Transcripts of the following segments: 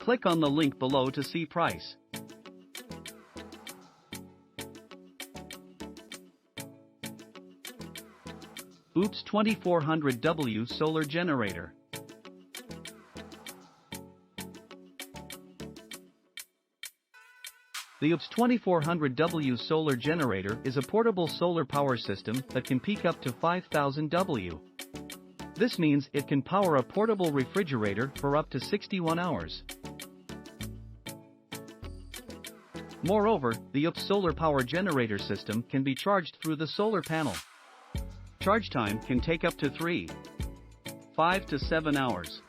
Click on the link below to see price. OUPES 2400W Solar Generator. The OUPES 2400W solar generator is a portable solar power system that can peak up to 5000 W. This means it can power a portable refrigerator for up to 61 hours. Moreover, the OUPES solar power generator system can be charged through the solar panel. Charge time can take up to 5 to 7 hours.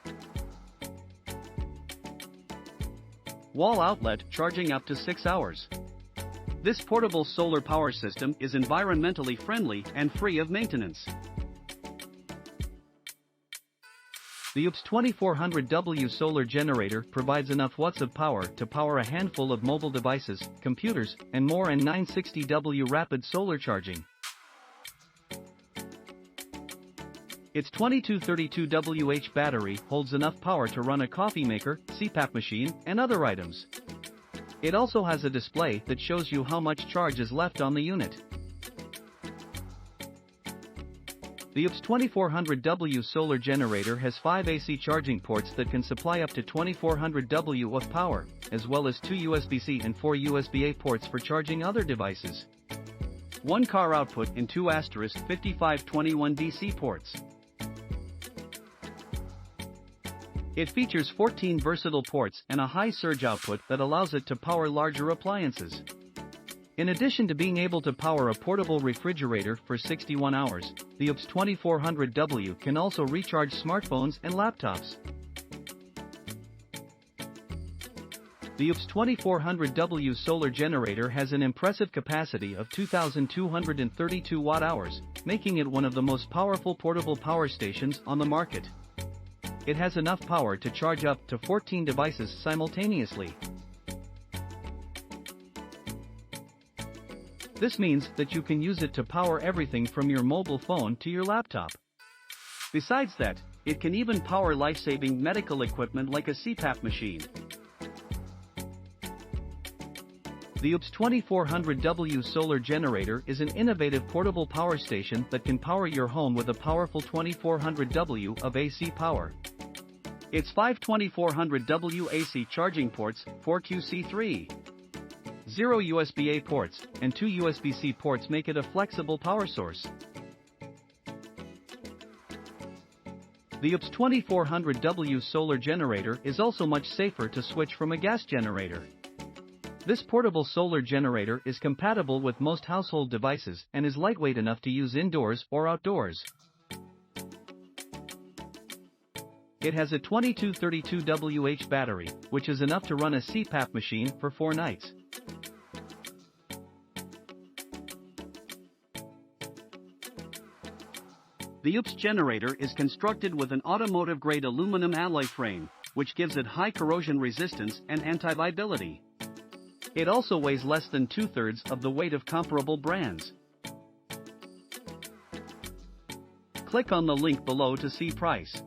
Wall outlet charging up to 6 hours. This portable solar power system is environmentally friendly and free of maintenance. The OUPES 2400W solar generator provides enough watts of power to power a handful of mobile devices, computers, and more, and 960W rapid solar charging. Its 2232WH battery holds enough power to run a coffee maker, CPAP machine, and other items. It also has a display that shows you how much charge is left on the unit. The OUPES 2400W solar generator has 5 AC charging ports that can supply up to 2400W of power, as well as 2 USB-C and 4 USB-A ports for charging other devices. 1 car output and 2 *5521 DC ports. It features 14 versatile ports and a high surge output that allows it to power larger appliances. In addition to being able to power a portable refrigerator for 61 hours, the OUPES 2400W can also recharge smartphones and laptops. The OUPES 2400W solar generator has an impressive capacity of 2,232 watt-hours, making it one of the most powerful portable power stations on the market. It has enough power to charge up to 14 devices simultaneously. This means that you can use it to power everything from your mobile phone to your laptop. Besides that, it can even power life-saving medical equipment like a CPAP machine. The OUPES 2400W solar generator is an innovative portable power station that can power your home with a powerful 2400W of AC power. Its 5 2400W AC charging ports, 4 QC3, 0 USB-A ports, and 2 USB-C ports make it a flexible power source. The OUPES 2400W solar generator is also much safer to switch from a gas generator. This portable solar generator is compatible with most household devices and is lightweight enough to use indoors or outdoors. It has a 2232WH battery, which is enough to run a CPAP machine for 4 nights. The OUPES generator is constructed with an automotive-grade aluminum alloy frame, which gives it high corrosion resistance and anti-viability. It also weighs less than 2/3 of the weight of comparable brands. Click on the link below to see price.